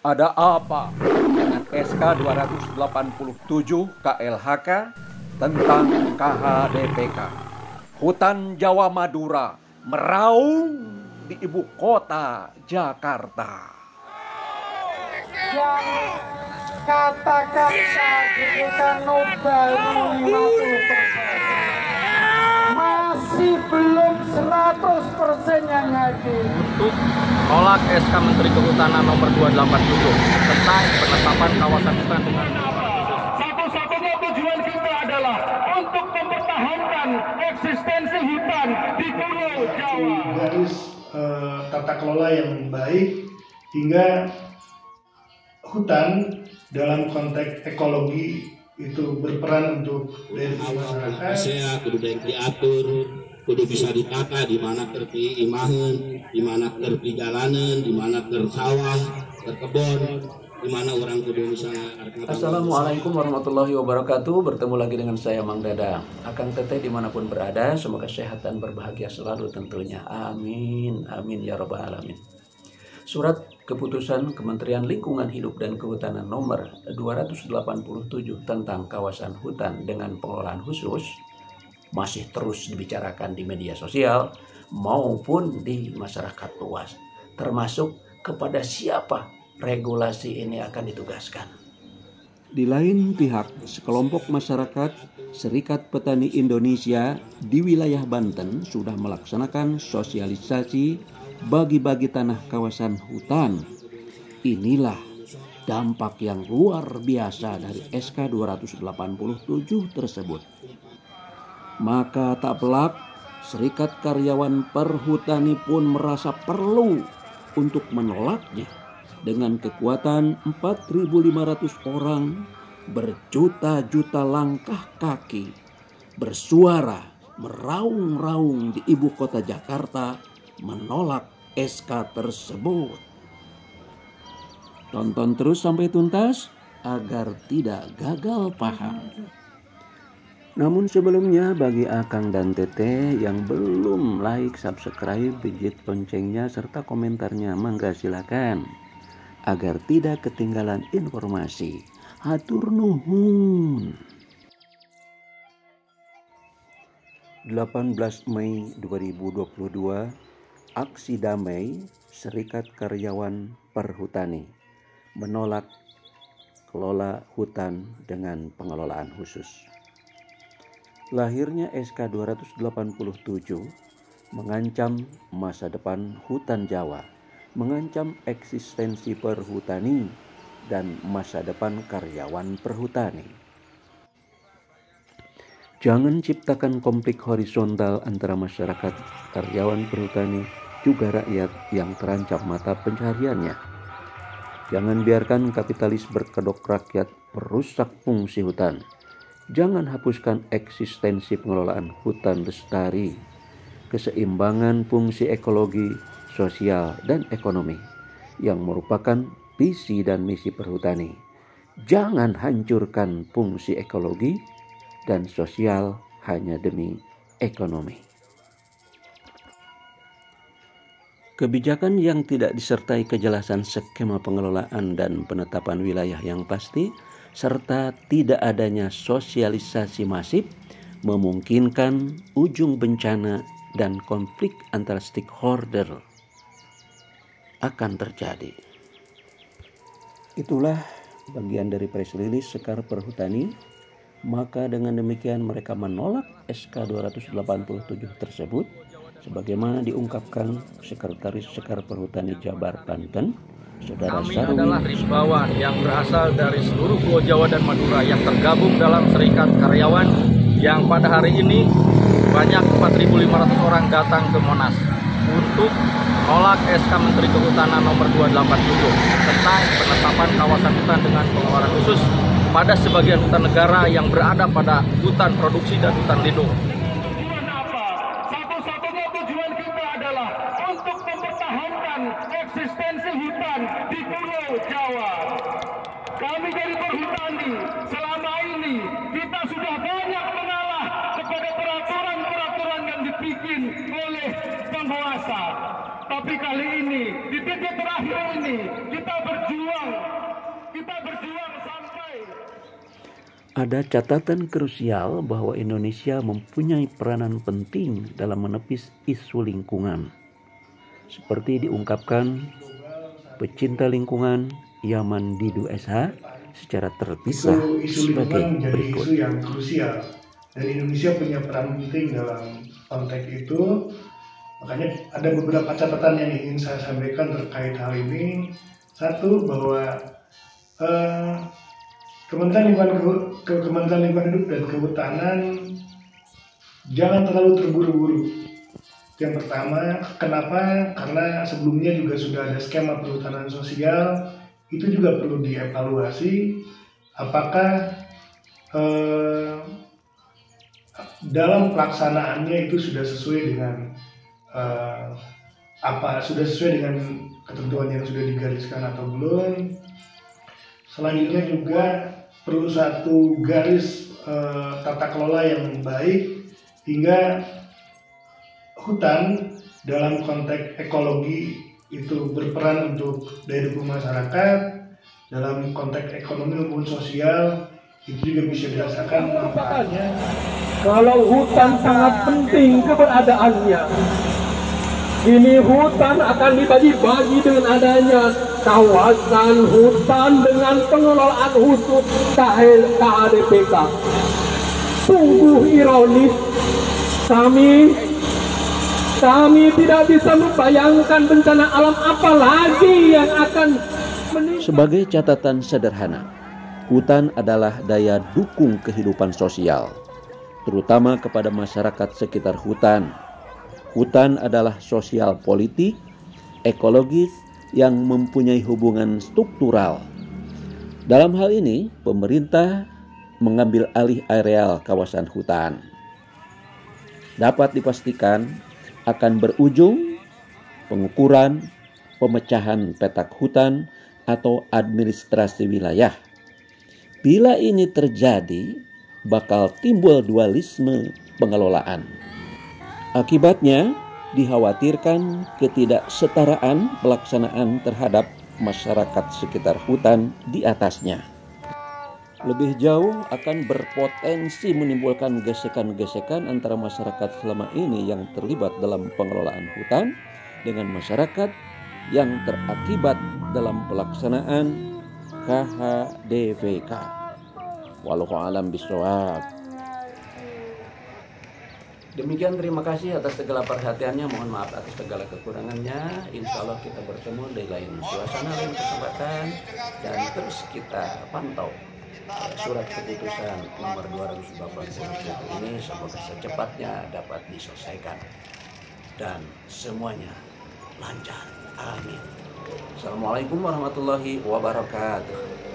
Ada apa dengan SK 287 KLHK tentang KHDPK? Hutan Jawa Madura meraung di ibu kota Jakarta. Yang katakan signifikan baru 50%. Masih belum 100% yang hadir. Untuk tolak SK Menteri Kehutanan nomor 287 tentang penetapan kawasan hutan dengan Satu-satunya tujuan kita adalah untuk mempertahankan eksistensi hutan di Pulau Jawa. Garis tata kelola yang baik hingga hutan dalam konteks ekologi itu berperan untuk masyarakat. Saya kudu diatur, kudu bisa ditata di mana keur imahan, di mana keur jalanan, di mana keur sawah, keur kebon, di mana orang kudu misalnya. Assalamualaikum warahmatullahi wabarakatuh. Bertemu lagi dengan saya Mang Dada. Akang Teteh dimanapun berada, semoga sehat dan berbahagia selalu tentunya. Amin, amin ya rabbal alamin. Surat Keputusan Kementerian Lingkungan Hidup dan Kehutanan nomor 287 tentang kawasan hutan dengan pengelolaan khusus masih terus dibicarakan di media sosial maupun di masyarakat luas, termasuk kepada siapa regulasi ini akan ditugaskan. Di lain pihak, sekelompok masyarakat Serikat Petani Indonesia di wilayah Banten sudah melaksanakan sosialisasi bagi-bagi tanah kawasan hutan. Inilah dampak yang luar biasa dari SK 287 tersebut. Maka tak pelak, Serikat Karyawan Perhutani pun merasa perlu untuk menolaknya dengan kekuatan 4.500 orang berjuta-juta langkah kaki bersuara meraung-raung di ibu kota Jakarta menolak SK tersebut. Tonton terus sampai tuntas agar tidak gagal paham. Namun sebelumnya bagi Akang dan Teteh yang belum like, subscribe, pijit loncengnya serta komentarnya, mangga silakan agar tidak ketinggalan informasi. Hatur nuhun. 18 Mei 2022, aksi damai Serikat Karyawan Perhutani menolak kelola hutan dengan pengelolaan khusus. Lahirnya SK 287 mengancam masa depan hutan Jawa, mengancam eksistensi perhutani dan masa depan karyawan perhutani. Jangan ciptakan konflik horizontal antara masyarakat, karyawan perhutani, juga rakyat yang terancam mata pencahariannya. Jangan biarkan kapitalis berkedok rakyat merusak fungsi hutan. Jangan hapuskan eksistensi pengelolaan hutan lestari, keseimbangan fungsi ekologi, sosial, dan ekonomi yang merupakan visi dan misi perhutani. Jangan hancurkan fungsi ekologi dan sosial hanya demi ekonomi. Kebijakan yang tidak disertai kejelasan skema pengelolaan dan penetapan wilayah yang pasti, serta tidak adanya sosialisasi masif, memungkinkan ujung bencana dan konflik antara stakeholder akan terjadi. Itulah bagian dari press release Sekar Perhutani. Maka dengan demikian mereka menolak SK 287 tersebut sebagaimana diungkapkan Sekretaris Sekar Perhutani Jabar Banten, Saudara Kami Sarwi. adalah rimbawan yang berasal dari seluruh Pulau Jawa dan Madura yang tergabung dalam Serikat Karyawan yang pada hari ini banyak 4.500 orang datang ke Monas untuk menolak SK Menteri Kehutanan nomor 287 tentang penetapan kawasan hutan dengan pengelolaan khusus pada sebagian hutan negara yang berada pada hutan produksi dan hutan lindung. Tujuan apa? Satu-satunya tujuan kita adalah untuk mempertahankan eksistensi hutan di Pulau Jawa. Kami dari perhutani selama ini kita sudah banyak mengalah kepada peraturan-peraturan yang dibikin oleh penguasa. Tapi kali ini, di titik terakhir ini, kita berjuang sampai. Ada catatan krusial bahwa Indonesia mempunyai peranan penting dalam menepis isu lingkungan. Seperti diungkapkan pecinta lingkungan Yaman Didu SH secara terpisah Isu sebagai lingkungan menjadi berikut. isu yang krusial dan Indonesia punya peran penting dalam konteks itu. Makanya ada beberapa catatan yang ingin saya sampaikan terkait hal ini. Satu, bahwa Kementerian Lingkungan Hidup dan Kehutanan jangan terlalu terburu-buru. Yang pertama, kenapa? Karena sebelumnya juga sudah ada skema perhutanan sosial, itu juga perlu dievaluasi. Apakah dalam pelaksanaannya itu sudah sesuai dengan sudah sesuai dengan ketentuan yang sudah digariskan atau belum. Selanjutnya juga perlu satu garis tata kelola yang baik hingga hutan dalam konteks ekologi itu berperan untuk daya dukung masyarakat, dalam konteks ekonomi maupun sosial itu juga bisa dirasakan manfaatnya. Kalau hutan sangat penting keberadaannya, ini hutan akan dibagi-bagi dengan adanya kawasan hutan dengan pengelolaan khusus KHDPK. Sungguh ironis, kami tidak bisa membayangkan bencana alam apa lagi yang akan menimpa. Sebagai catatan sederhana, hutan adalah daya dukung kehidupan sosial, terutama kepada masyarakat sekitar hutan. Hutan adalah sosial politik, ekologis yang mempunyai hubungan struktural. Dalam hal ini, pemerintah mengambil alih areal kawasan hutan. Dapat dipastikan akan berujung pengukuran, pemecahan petak hutan atau administrasi wilayah. Bila ini terjadi, bakal timbul dualisme pengelolaan. Akibatnya, dikhawatirkan ketidaksetaraan pelaksanaan terhadap masyarakat sekitar hutan di atasnya. Lebih jauh akan berpotensi menimbulkan gesekan-gesekan antara masyarakat selama ini yang terlibat dalam pengelolaan hutan dengan masyarakat yang terakibat dalam pelaksanaan KHDPK. Wallahu a'lam bishawab. Demikian, terima kasih atas segala perhatiannya. Mohon maaf atas segala kekurangannya. Insya Allah kita bertemu di lain suasana, lain kesempatan. Dan terus kita pantau surat keputusan nomor 280 ini. Semoga secepatnya dapat diselesaikan. Dan semuanya lancar. Amin. Assalamualaikum warahmatullahi wabarakatuh.